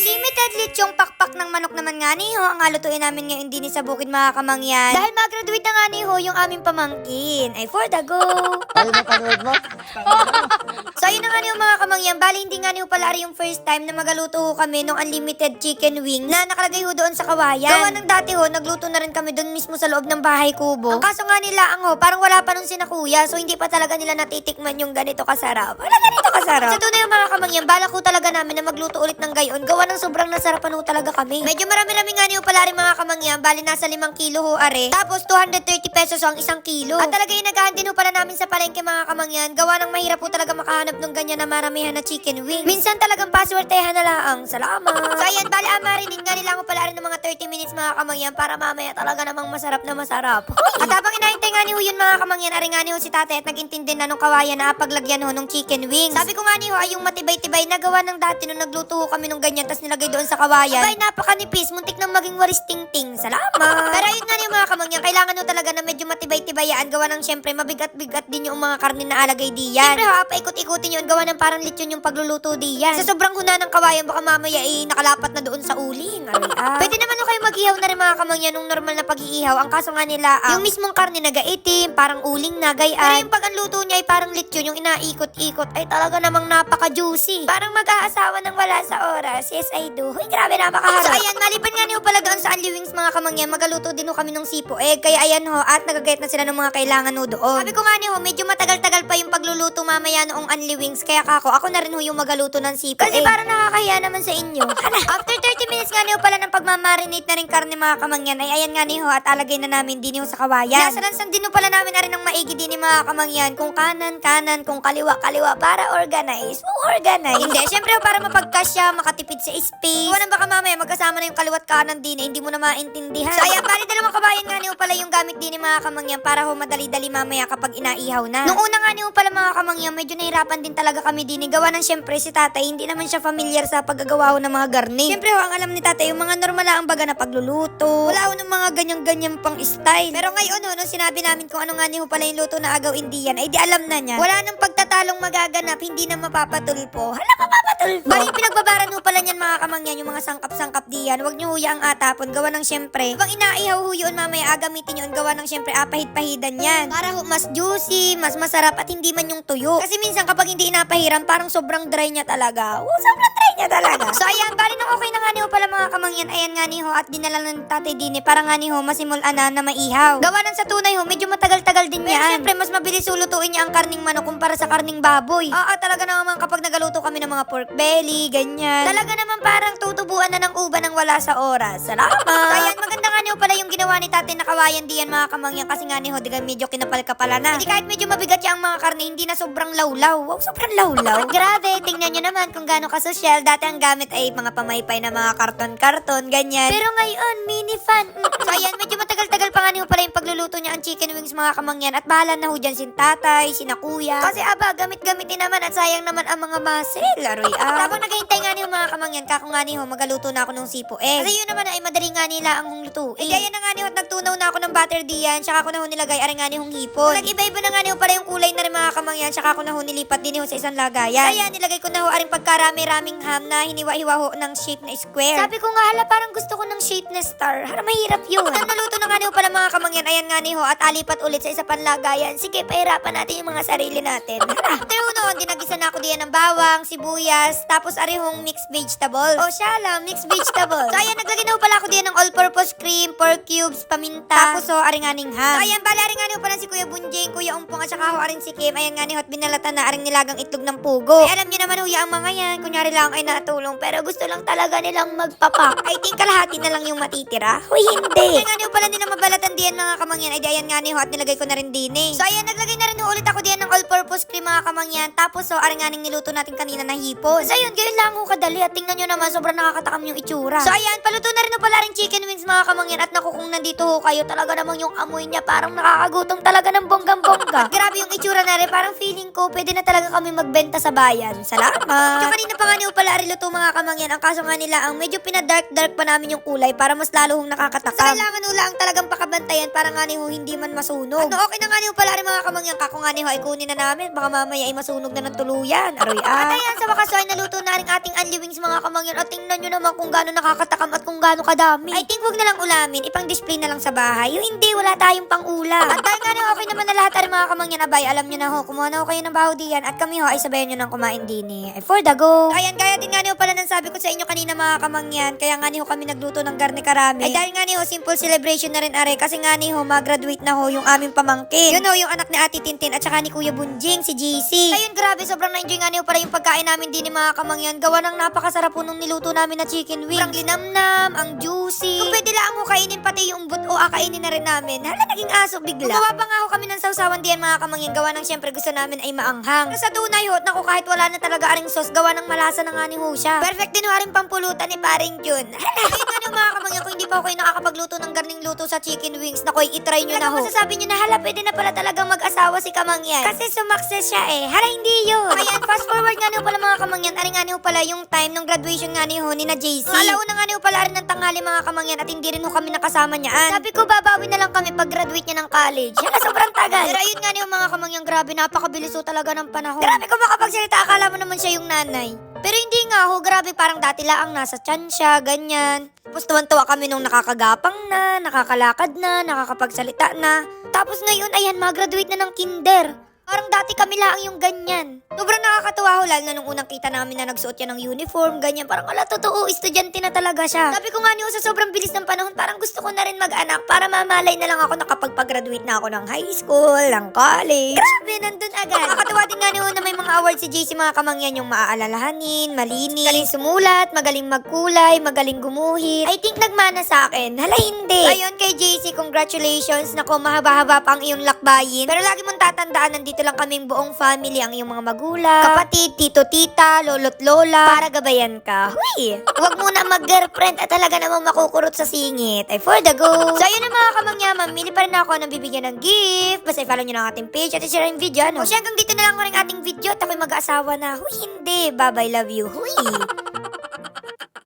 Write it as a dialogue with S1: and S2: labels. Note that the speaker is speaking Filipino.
S1: Unlimited lechong pakpak ng manok naman nga ni ho ang halutuin namin ngayon din sa bukid mga kamangyan. Dahil mag-graduate na nga ni ho yung aming pamangkin. Ay for the go!
S2: Ay, napanood mo?
S1: So ayun na nga niyo mga kamangyan, bali hindi nga niyo pala yung first time na magaluto ho kami ng unlimited chicken wings na nakalagay ho doon sa kawayan. Gawa ng dati ho, nagluto na rin kami doon mismo sa loob ng bahay kubo. Ang kaso nga nila ang ho, parang wala pa nun sina kuya, so hindi pa talaga nila natitikman yung ganito kasarap. Wala ganito kasarap. Sa doon na yung mga kamangyan, balak ko talaga namin na magluto ulit ng gayon. Gawa ng sobrang nasarapan ho talaga kami. Medyo marami-rami nga niyo pala rin mga kamangyan, bali nasa 5 kilo ho are. Tapos 230 pesos ang 1 kilo. At talaga yung nagahan din ho pala namin sa palengke mga kamangyan, gawa ng mahirap ho talaga makahanap ng ganyan na maramihan na chicken wings. Minsan talagang paswertehan na lang. Salamat. So ayan, bali marinin nga nila ako pala rin ng mga 30 minutes mga kamangyan para mamaya talaga namang masarap na masarap. At habang inahintay nga ni ho yun mga kamangyan, ari nga ni ho si tatay at nag-intindi na nung kawayan na paglagyan ho nung chicken wings. Sabi ko nga ni ho ay yung matibay-tibay na gawa ng dati nung nagluto ho kami nung ganyan tas nilagay doon sa kawayan. Abay, napakanipis, muntik nang maging waris ting-ting. Salamat. Pero ayun nga ni ho mga kamangyan, kailangan ho talaga na medyo matibay-tibayaan gawa ng syempre mabigat-bigat din yung mga karne na alagay diyan. Syempre ho, paikot-ikutin yun gawa ng parang lechon yung pagluluto diyan. Sa sobrang huna ng kawayan baka mamaya nakalapat na doon sa uling. Pwede naman ho kayo mag-ihaw na rin mga kamangyan nung normal na pag-iihaw. Ang kaso nga nila, yung mismong karne nagaitim, parang uling na gayaan. Pero yung pag ang luto niya ay parang lechon, yung inaikot-ikot ay talaga namang napaka-juicy. Parang mag-aasawa ng wala sa oras. Yes, I do. Uy, grabe napakaharap. So ayan, maliban nga niyo pala doon sa Unli Wings mga kamangyan, magaluto din ho kami ng sipo egg. Kaya ayan ho, at nagagayat na sila ng mga kailangan ho doon. Sabi ko nga niyo, medyo matagal-tagal pa yung pagluluto mamaya noong Unli Wings. Kaya ako na rin ho yung magaluto ng sipo egg. Kasi parang nakakahiya naman sa inyo. After 30 minutes nga niyo pala ng pagmamarinate na rin karne mga kamangyan, ay ayan nga niyo at alagay na namin din ho sa kawayan. Nasalansan din ho pala namin na rin ng maigi din mga kamangyan. Kung kanan, kung kaliwa, para organize. Organize. Hindi, syempre para mapagkasya, makatipid sa space. Kung baka mamaya magkasama na yung kaliwat kanan din, hindi mo na maintindihan. So ayan, bali dalawang kabayan nga niyo pala yung gamit din mga kamangyan para ho madali-dali mamaya kapag inaihaw na. Nung una nga niyo pala mga kamangyan, medyo nahirapan din talaga kami din. Gawa ng syempre si tatay, hindi naman siya familiar sa paggagawa ho ng mga garni. Syempre ho, ang alam ni tatay, yung mga normal lang baga na pagluluto. Wala ho ng mga ganyan-ganyan pang style. Pero ngayon ho, nung sinabi namin kung ano nga niyo pala yung luto na agaw Indian, ay di alam na niya. Wala nang pagtatalong magaganap, hindi na mapapatulpo. Hala, mapapatulpo. Bali, pinagbabaran ho pala niyan mga kamangyan, yung mga sangkap-sangkap diyan. Huwag niyo huya ang atapon, gawa ng syempre. Pag inaihaw ho yun, mamaya agamitin yun, gawa ng syempre apahid-pahidan yan. Para ho mas juicy, mas masarap at hindi man yung tuyo. Kasi minsan kapag hindi inapahiran, parang sobrang dry niya talaga. Sobrang dry niya talaga. So ayan, bali nung okay na nga niyo pala mga kamangyan, ayan nga niyo at dinala ng tatay din para nga niyo masimulan na maihaw. Gawa ng sa tunay ho, medyo matagal-tagal din yan. Pero syempre, mas mabilis sulutuin niya ang karning manok kumpara sa karning baboy. Oo, talaga naman kapag nagaluto kami ng mga pork belly, ganyan. Talaga naman parang tutubuan na ng uban ng wala sa oras. Salamat! So, ayan, maganda nga niyo pala yung ginawa ni tatay na kawayan diyan mga kamangyan kasi nga niyo, diga medyo kinapal-kapala na. Hindi kahit medyo mabigat yung mga karne, hindi na sobrang lawlaw. Wow, sobrang lawlaw. Grabe, tingnan nyo naman kung gaano kasosyal. Dati ang gamit ay mga pamaypay na mga karton-karton, ganyan. Pero ngayon, mini fan. So, ayan, medyo matagal-tagal pa nga niyo pala yung pagluluto niya ang chicken wings mga kamangyan at bahala na ho dyan sin tatay, sina kuya. Kasi aba, gamit-gamitin naman at sayang naman ang mga muscle. Laroy Habang naghihintay nga niyo mga kamangyan, kako nga niyo, magaluto na ako ng sipo egg. Kasi yun naman ay madali nga nila ang luto. Kaya na nga niyo at nagtunaw na ako ng butter diyan, tsaka ako na ho nilagay, ari nga niyong hipon. Nag-iba-iba na nga niyo pala yung kulay na rin mga kamangyan, tsaka ako na ho nilipat din niyo sa isang lagayan. Kaya nilagay ko na ho aring pagkarami-raming ham na hiniwa-hiwa ho ng shape na square. Sabi ko nga, hala, parang gusto ko ng shape na star. Hala, mahirap yun. At naluto na nga niyo pala mga kamangyan, ayan nga niyo at alipat ulit sa isa pang lagayan. Sige, pahirapan natin yung mga sarili natin. Pero noon, dinagisa na ako diyan ng bawang, sibuyas, tapos arihong mixed vegetables. O siya lang, mixed vegetables. So ayan, naglagay na ho pala ako diyan ng all-purpose cream, pork cubes, paminta, tapos aringaning ham. So ayan, bala aringaning ho pala si Kuya Bunjing, Kuya Umpong, at saka ho aring si Kim. Ayan nga niyo at binalatan na aring nilagang itlog ng pugo. Alam niyo naman ho, ang mga yan, kunyari lang ay natulong, pero gusto lang talaga nilang magpapak. I think kalahati na lang yung matitira. Uy, hindi. Ayan nga niyo pala nila mabalatan diyan mga kamangyan, ay ayan nga niyo at nilagay ko na rin din eh. So ayan, naglagay na rin ho ulit ako diyan ng all-purpose cream mga kamangyan, tapos aringaning niluto natin kanina na hipon. So ayun, gayon lang ho kadali at tingnan nyo naman, sobrang nakakatakam yung itsura. So ayan, paluto na rin ho pala rin chicken wings mga kamangyan at naku, kung nandito ho kayo, talaga namang yung amoy niya parang nakakagutom talaga ng bonggang-bongga. At grabe yung itsura na rin, parang feeling ko pwede na talaga kami magbenta sa bayan. Salamat! So kanina pa nga niyo pala ariluto mga kamangyan, ang kaso nga nila ang medyo pinadark-dark pa namin yung kulay para mas lalo hong nakakatakam. So kailangan ho lang talagang binabantayan para nga niho hindi man masunog. Ano, okay na nga niho pala rin mga kamangyan kako nga niho ay kunin na namin. Baka mamaya ay masunog na ng tuluyan. Aroy At ayan, sa wakas ay naluto na rin ating Unli Wings mga kamangyan. At tingnan nyo naman kung gaano nakakatakam at kung gaano kadami. I think wag na lang ulamin. Ipang-display na lang sa bahay. Yung hindi, wala tayong pang-ulam. At dahil nga niho okay naman na lahat rin mga kamangyan. Abay, alam nyo na ho, kumuha na ho kayo ng baho diyan. At kami ho ay sabayan nyo ng kumain din eh. For the go. Ayan, kaya din nga niho pala nang sabi ko sa inyo kanina mga kamangyan. Kaya nga niho kami nagluto ng garne karami. Ay dahil nga niho, simple celebration na rin are. Kasi nga niho, mag-graduate na ho yung aming pamangkin. Yun ho, yung anak ni Ate Tintin at saka ni Kuya Bunjing, si GC. Ayun, grabe, sobrang na-enjoy nga niho pala yung pagkain namin din ni mga kamangyan. Gawa ng napakasarap po nung niluto namin na chicken wings. Ang linamnam, ang juicy. Kung pwede lang mo kainin pati yung buto, akainin na rin namin. Hala, naging aso bigla. Gumawa pa nga ho kami ng sausawan diyan mga kamangyan. Gawa ng syempre gusto namin ay maanghang. Pero sa tunay ho, naku, kahit wala na talaga aring sauce, gawa ng malasa na nga ni ho siya. Perfect din ho aring pampulutan ni paring Jun. Hala, ayun nga niyo mga kamangyan, kung hindi pa ho kayo nakakapagluto ng garning luto sa chicken wings, naku, itry nyo na ho. Masasabi nyo na, hala, pwede na pala talagang mag-asawa si kamangyan. Kasi sumakses siya eh. Hala, hindi yun. Ayan, fast forward nga niyo pala mga kamangyan. Aring nga niyo pala yung time ng graduation nga niyo ni na JC. Alauna nga niyo pala rin ng tanghali mga kamangyan at hindi rin ho kami nakasama niyaan. Sabi ko, babawi na lang kami pag graduate niya ng college. Hala, sobrang tagal. Pero ayun nga niyo mga kamangyan, grabe, napakabilis ho talaga ng panahon. Grabe ko makapagsalita, akala mo naman siya yung nanay. Pero hindi nga ho, grabe, parang dati lang nasa tiyan siya, ganyan. Tapos tuwan-tuwa kami nung nakakagapang na, nakakalakad na, nakakapagsalita na. Tapos ngayon, ayan, mag-graduate na ng kinder. Parang dati kami lang yung ganyan. Sobrang nakakatuwa ho, lalo na nung unang kita namin na nagsuot niya ng uniform, ganyan. Parang ala, totoo, estudyante na talaga siya. Sabi ko nga niyo, sa sobrang bilis ng panahon, parang gusto ko na rin mag-anak para mamalay na lang ako nakapag-graduate na ako ng high school, ng college. Grabe, nandun agad. Nakakatuwa din nga niyo na may mga awards si JC mga kamangyan, yung maaalalahanin, malinis, galing sumulat, magaling magkulay, magaling gumuhit. I think nagmana sa akin. Hala, hindi. Ayun kay JC, congratulations. Nako, mahaba-haba pa ang iyong lakbayin. Pero lagi mong tatandaan, nandito lang kaming buong family, ang iyong mga magulang, kapatid, tito, tita, lolo't lola, para gabayan ka. Huy! Huwag muna mag-girlfriend at talaga namang makukurot sa singit. Ay, for the go! So, ayun na mga kamangyan, mamili pa rin ako ng bibigyan ng gift. Basta i-follow nyo na ang ating page at i-share yung video, no? O siya, hanggang dito na lang ko rin ating video at ako'y mag-aasawa na. Huy, hindi. Bye-bye, love you. Huy!